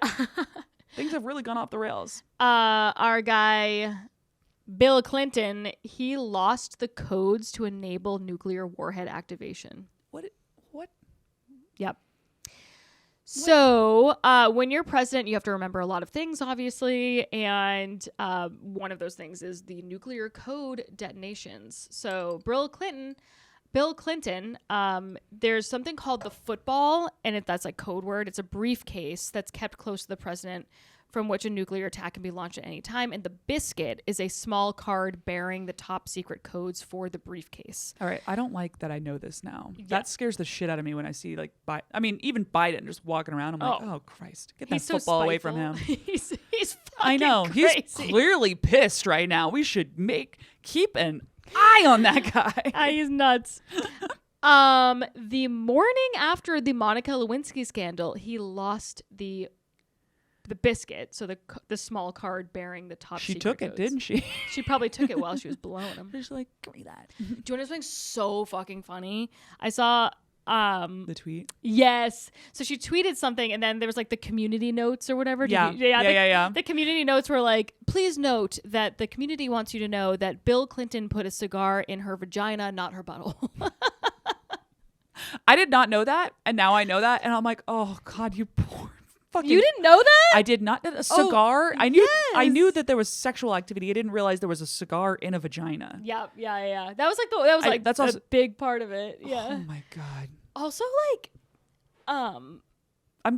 Things have really gone off the rails. Our guy, Bill Clinton, he lost the codes to enable nuclear warhead activation. What? Yep. So when you're president, you have to remember a lot of things, obviously. And one of those things is the nuclear code detonations. So Bill Clinton, there's something called the football, and that's like code word. It's a briefcase that's kept close to the president from which a nuclear attack can be launched at any time. And the biscuit is a small card bearing the top secret codes for the briefcase. All right. I don't like that I know this now. Yeah. That scares the shit out of me when I see even Biden just walking around. I'm like, oh Christ, get that football away from him. He's I know. crazy. He's clearly pissed right now. We should keep an eye on that guy. He's nuts. The morning after the Monica Lewinsky scandal, he lost the biscuit, so the small card bearing the top she secret took codes. It, didn't she? She probably took it while she was blowing him. She's like, give me that. Do you want to know something so fucking funny? I saw the tweet. Yes. So she tweeted something, and then there was like the community notes or whatever. Yeah. The community notes were like, please note that the community wants you to know that Bill Clinton put a cigar in her vagina, not her butthole. I did not know that, and now I know that, and I'm like, oh God, you poor fucking... You didn't know that? I did not. A cigar? I knew that there was sexual activity. I didn't realize there was a cigar in a vagina. Yeah. That was like that's a big part of it. Yeah. Oh my God. Also, like,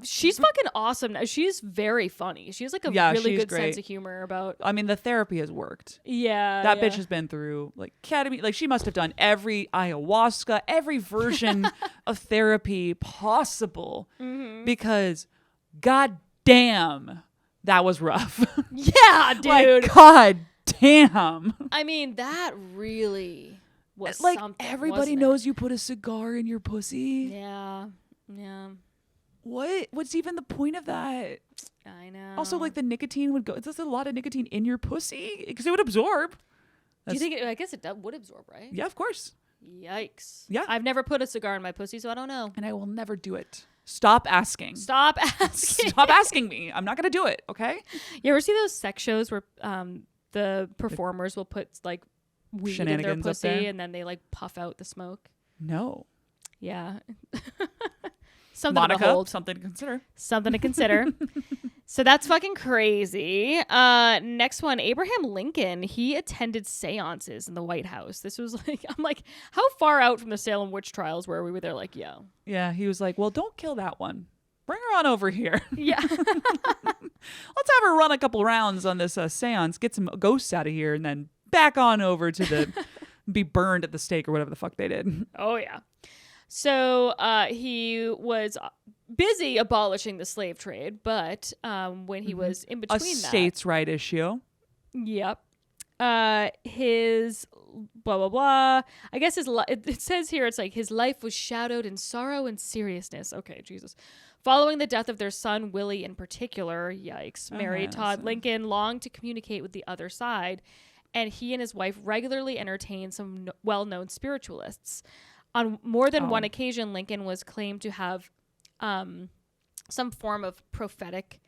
she's fucking awesome now. She's very funny. She has like a really good sense of humor about. I mean, the therapy has worked. Yeah. That bitch has been through like ketamine. Like she must have done every ayahuasca, every version of therapy possible, because God damn, that was rough. Yeah, dude. Like, God damn. I mean, that really was like something. Everybody knows you put a cigar in your pussy. Yeah. What's even the point of that? I know. Also, like the nicotine would go. There's a lot of nicotine in your pussy because it would absorb. Do you think? I guess it would absorb, right? Yeah, of course. Yikes. Yeah. I've never put a cigar in my pussy, so I don't know. And I will never do it. Stop asking. Stop asking. Stop asking me. I'm not gonna do it. Okay. You ever see those sex shows where the performers will put like weed in their pussy and then they like puff out the smoke? No. Yeah. Something Monica, to hold. something to consider. Something to consider. So that's fucking crazy. Next one, Abraham Lincoln. He attended seances in the White House. This was like, I'm like, how far out from the Salem witch trials were we? There like, yo. Yeah, he was like, well, don't kill that one. Bring her on over here. Yeah. let's have her run a couple rounds on this seance, get some ghosts out of here, and then back on over to the be burned at the stake or whatever the fuck they did. Oh, yeah. So he was busy abolishing the slave trade, but when he was in between A states' right issue. Yep. His blah blah blah. I guess it says here it's like his life was shadowed in sorrow and seriousness. Okay, Jesus. Following the death of their son Willie in particular, yikes, Mary Todd Lincoln longed to communicate with the other side, and he and his wife regularly entertained some well-known spiritualists. On more than one occasion, Lincoln was claimed to have some form of prophetic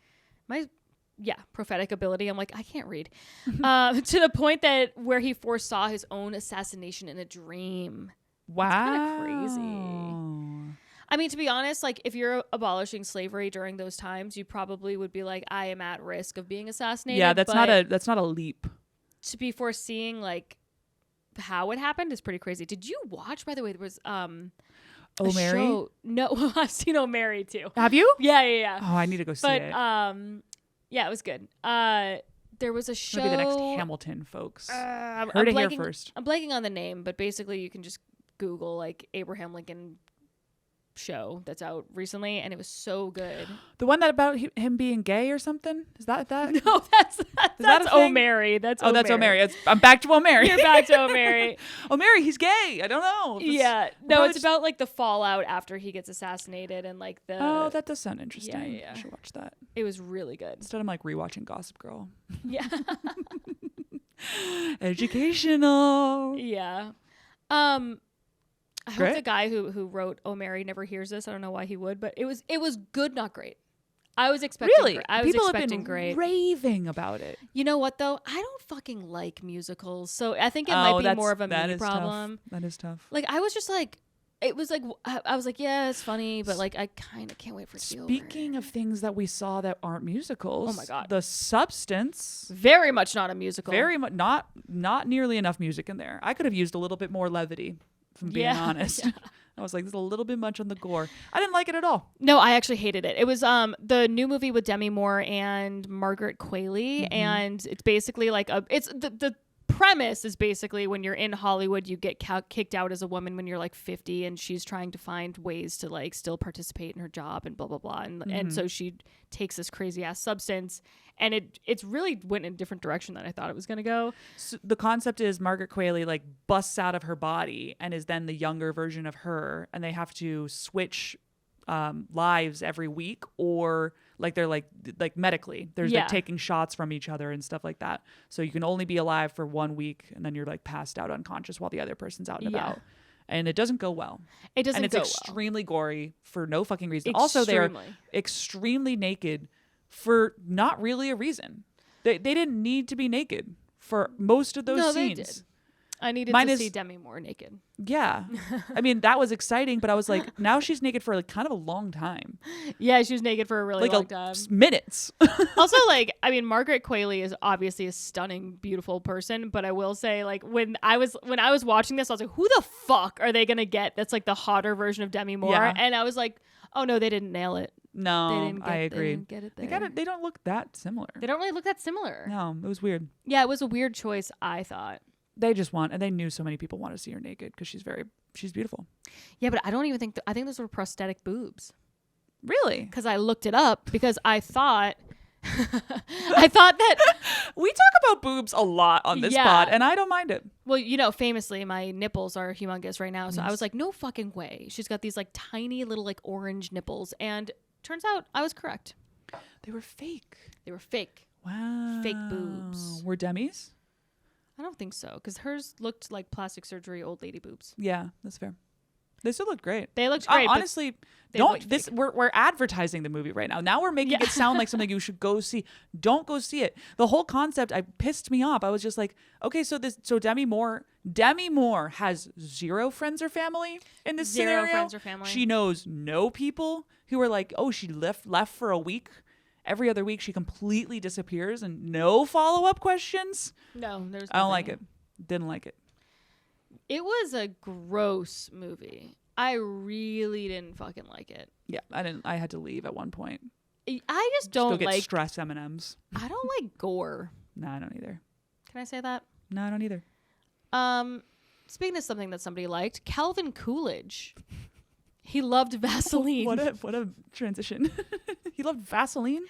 ability. I'm like, I can't read. To the point that where he foresaw his own assassination in a dream. Wow. It's kind of crazy. I mean, to be honest, like if you're abolishing slavery during those times, you probably would be like, I am at risk of being assassinated. Yeah, that's not a leap. To be foreseeing like how it happened is pretty crazy. Did you watch, by the way, there was O'Mary? show? No, I've seen O'Mary too. Have you? Yeah. Oh, I need to go see it. Yeah, it was good. There was a show. Maybe the next Hamilton, folks. I'm Heard it here first. I'm blanking on the name, but basically you can just Google like Abraham Lincoln show that's out recently, and it was so good. The one that about him being gay or something? Is that? No, that's O'Mary. That's O'Mary. I'm back to O'Mary. You're back to O'Mary. O'Mary, he's gay. I don't know. Yeah. No, it's about like the fallout after he gets assassinated and like the. Oh, that does sound interesting. Yeah. I should watch that. It was really good. Instead, I'm like rewatching Gossip Girl. Yeah. Educational. Yeah. I Great. hope the guy who wrote O'Mary never hears this. I don't know why he would, but it was good, not great. I was expecting really. People have expecting been great. raving about it. You know what though? I don't fucking like musicals, so I think it might be more of a me problem. Tough. That is tough. Like I was just like, it was like I was like, yeah, it's funny, but like I kind of can't wait for it to be over. Speaking of things that we saw that aren't musicals, oh my god, The Substance, very much not a musical. very much not nearly enough music in there. I could have used a little bit more levity. If I'm being honest. Yeah. I was like, there's a little bit much on the gore. I didn't like it at all. No, I actually hated it. It was the new movie with Demi Moore and Margaret Qualley, and it's basically like the premise is basically when you're in Hollywood, you get kicked out as a woman when you're like 50, and she's trying to find ways to like still participate in her job and blah blah blah, and so she takes this crazy ass substance, and it's really went in a different direction than I thought it was gonna go. So the concept is Margaret Qualley like busts out of her body and is then the younger version of her, and they have to switch lives every week, or like they're like medically there's like taking shots from each other and stuff like that, so you can only be alive for 1 week and then you're like passed out unconscious while the other person's out and about, and it doesn't go well. It doesn't, and it's go extremely gory for no fucking reason. Extremely. Also, they're extremely naked for not really a reason. They didn't need to be naked for most of those scenes. They did. I needed to see Demi Moore naked. Yeah. I mean, that was exciting, but I was like, now she's naked for like kind of a long time. Yeah, she was naked for a really long time. Minutes. Also, like, I mean, Margaret Qualley is obviously a stunning, beautiful person, but I will say, like, when I was watching this, I was like, who the fuck are they gonna get that's like the hotter version of Demi Moore? Yeah. And I was like, oh no, they didn't nail it. No, I agree. They didn't get it there. They don't look that similar. They don't really look that similar. No, it was weird. Yeah, it was a weird choice, I thought. They just and they knew so many people want to see her naked because she's beautiful. Yeah, but I don't even think, I think those were prosthetic boobs. Really? Because I looked it up because I thought that we talk about boobs a lot on this pod, and I don't mind it. Well, you know, famously, my nipples are humongous right now, so I was like, no fucking way. She's got these like tiny little like orange nipples, and turns out I was correct. They were fake. They were fake. Wow. Fake boobs. Were Demi's? I don't think so, because hers looked like plastic surgery old lady boobs. Yeah, that's fair. They still look great. They looked great. Honestly, we're advertising the movie right now. Now we're making it sound like something you should go see. Don't go see it. The whole concept pissed me off. I was just like, okay, so Demi Moore has zero friends or family in this scenario. Zero friends or family. She knows no people who are like, oh, she left for a week. Every other week she completely disappears and no follow-up questions. No, there's nothing. I don't like it. Didn't like it. It was a gross movie. I really didn't fucking like it. Yeah, I didn't. I had to leave at one point. I just Still don't get like stress M&Ms. I don't like gore. No, I don't either. Can I say that? No, I don't either. Speaking of something that somebody liked, Calvin Coolidge. He loved Vaseline. What a transition. He loved Vaseline?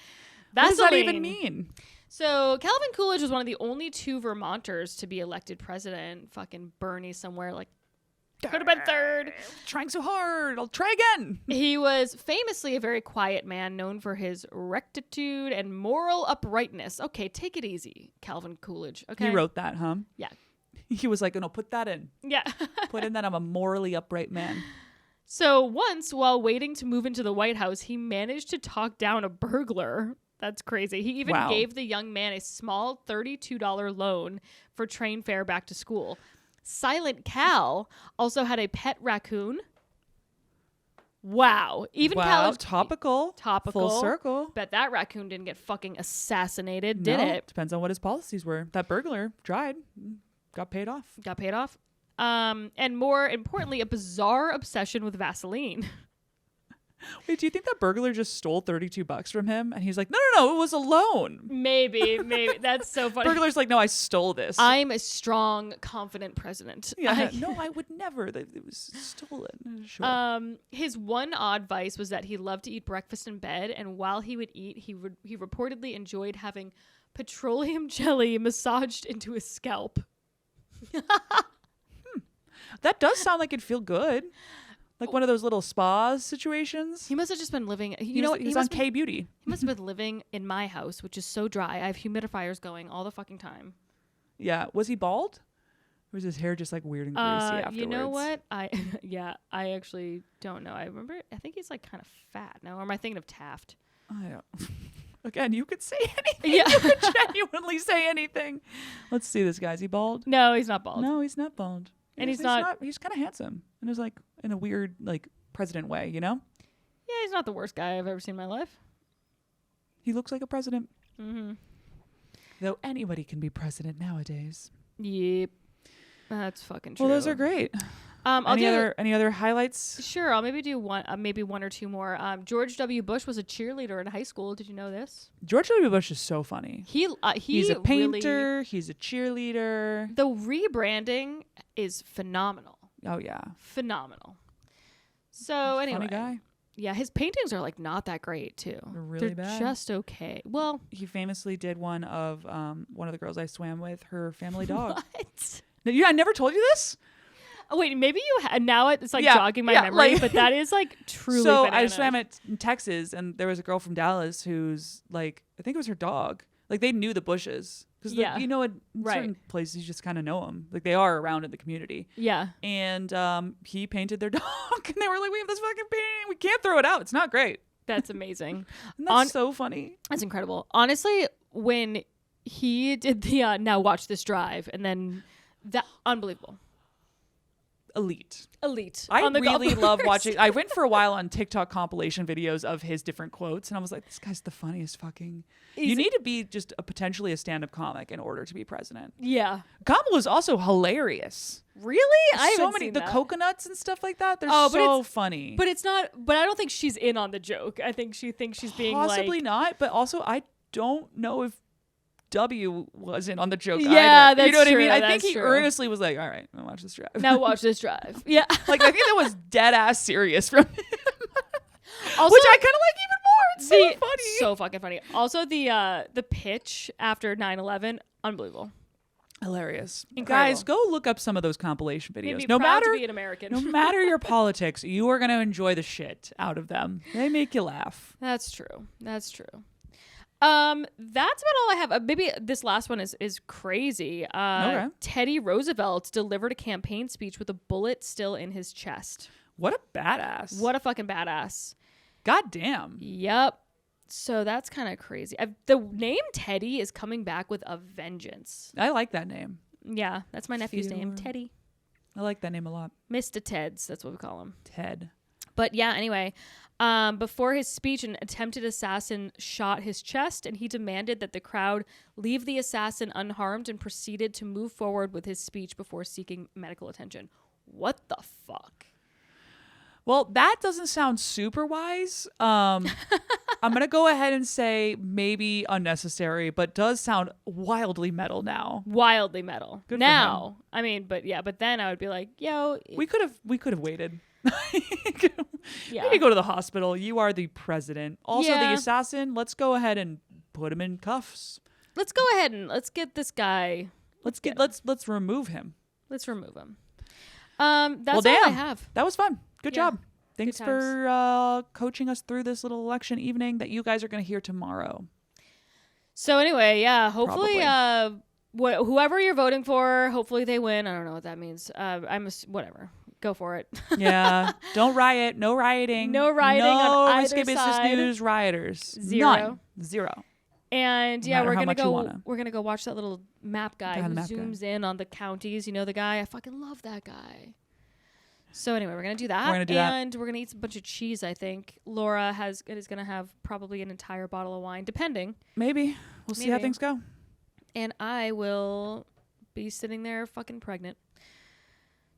Vaseline. What does that even mean? So Calvin Coolidge was one of the only 2 Vermonters to be elected president. Fucking Bernie somewhere like could have been third. Trying so hard. I'll try again. He was famously a very quiet man known for his rectitude and moral uprightness. Okay, take it easy, Calvin Coolidge. Okay. He wrote that, huh? Yeah. He was like, no, put that in. Yeah. Put in that I'm a morally upright man. So once, while waiting to move into the White House, he managed to talk down a burglar. That's crazy. He even gave the young man a small $32 loan for train fare back to school. Silent Cal also had a pet raccoon. Wow. Even Cal. Topical. Topical. Full circle. Bet that raccoon didn't get fucking assassinated, did it? Depends on what his policies were. That burglar tried. Got paid off. Got paid off. And more importantly, a bizarre obsession with Vaseline. Wait, do you think that burglar just stole $32 from him? And he's like, no, it was a loan. Maybe. That's so funny. Burglar's like, no, I stole this. I'm a strong, confident president. Yeah, no, I would never. It was stolen. Sure. His one odd vice was that he loved to eat breakfast in bed, and while he would eat, he reportedly enjoyed having petroleum jelly massaged into his scalp. That does sound like it'd feel good. Like one of those little spa situations. He must have just been living. He was on K-Beauty. He must have been living in my house, which is so dry. I have humidifiers going all the fucking time. Yeah. Was he bald? Or was his hair just like weird and greasy afterwards? You know what? I actually don't know. I think he's like kind of fat now. Or am I thinking of Taft? I don't. Again, you could say anything. Yeah. You could genuinely say anything. Let's see this guy. Is he bald? No, he's not bald. No, he's not bald. And he's not. He's kind of handsome. And it's like in a weird like president way, you know? Yeah, he's not the worst guy I've ever seen in my life. He looks like a president. Mm-hmm. Though anybody can be president nowadays. Yep. That's fucking true. Well, those are great. Any other highlights? Sure, I'll maybe do one, maybe one or two more. George W. Bush was a cheerleader in high school. Did you know this? George W. Bush is so funny. He's a painter. He's a cheerleader. The rebranding is phenomenal. Oh yeah, phenomenal. So anyway, funny guy. Yeah, his paintings are like not that great too. They're really bad. Just okay. Well, he famously did one of one of the girls I swam with, her family dog. What? Yeah, I never told you this. Oh wait, maybe you had. Now it's like jogging my memory, but that is like truly. So bananas. I swam in Texas, and there was a girl from Dallas who's like, I think it was her dog. Like they knew the Bushes because you know in certain places you just kind of know them. Like they are around in the community. Yeah. And he painted their dog, and they were like, "We have this fucking painting. We can't throw it out. It's not great." That's amazing. And that's so funny. That's incredible. Honestly, when he did the now watch this drive, and then that unbelievable. Elite. I really love watching. I went for a while on TikTok compilation videos of his different quotes, and I was like, this guy's the funniest fucking. You need to be just potentially a stand-up comic in order to be president. Yeah. Kamala is also hilarious. Really? I haven't seen the that. coconuts and stuff like that. They're so funny. But it's not. But I don't think she's in on the joke. I think she thinks she's being possibly not. But also, I don't know if W wasn't on the joke either. That's you know what true, I mean? I think he true. earnestly was like, all right, I'll watch this drive. Now watch this drive. Yeah. Like, I think that was dead ass serious from him. Also, which I kind of like even more. It's so funny. So fucking funny. Also, the pitch after 9/11, unbelievable. Hilarious. Incredible. Guys, go look up some of those compilation videos. Made me proud to be an American. No matter your politics, you are going to enjoy the shit out of them. They make you laugh. That's true. That's about all I have. Maybe this last one is crazy. Okay. Teddy Roosevelt delivered a campaign speech with a bullet still in his chest. What a badass. What a fucking badass. God damn. Yep. So that's kind of crazy. The name Teddy is coming back with a vengeance. I like that name. Yeah, that's my nephew's name, Teddy. I like that name a lot. Mr. Teds, that's what we call him. Ted. But yeah, anyway, before his speech, an attempted assassin shot his chest, and he demanded that the crowd leave the assassin unharmed and proceeded to move forward with his speech before seeking medical attention. What the fuck? Well, that doesn't sound super wise. I'm going to go ahead and say maybe unnecessary, but does sound wildly metal now. Wildly metal. Good for now. I mean, but then I would be like, yo. We could have waited. Yeah. We could go to the hospital. You are the president. Also, the assassin, let's go ahead and put him in cuffs. Let's go ahead and let's get this guy. Let's remove him. Let's remove him. That's all I have. That was fun. Good job. Thanks Good for coaching us through this little election evening that you guys are going to hear tomorrow. So anyway, hopefully whoever you're voting for, hopefully they win. I don't know what that means. Whatever. Go for it. Yeah. Don't riot. No rioting. No rioting on either Risque Business side. News rioters. 0. None. 0. And No matter we're how gonna much you go. wanna. We're gonna go watch that little map guy Yeah, who the map guy. zooms in on the counties. You know the guy. I fucking love that guy. So anyway, we're gonna do that. And we're gonna eat a bunch of cheese. I think Laura is gonna have probably an entire bottle of wine, depending. Maybe. We'll see how things go. And I will be sitting there fucking pregnant.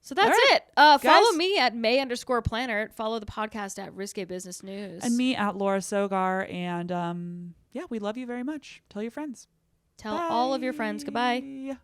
So that's right. it. Follow me at May_planner. Follow the podcast at Risque Business News. And me at Laura Sogar. And we love you very much. Tell your friends. Tell all of your friends goodbye.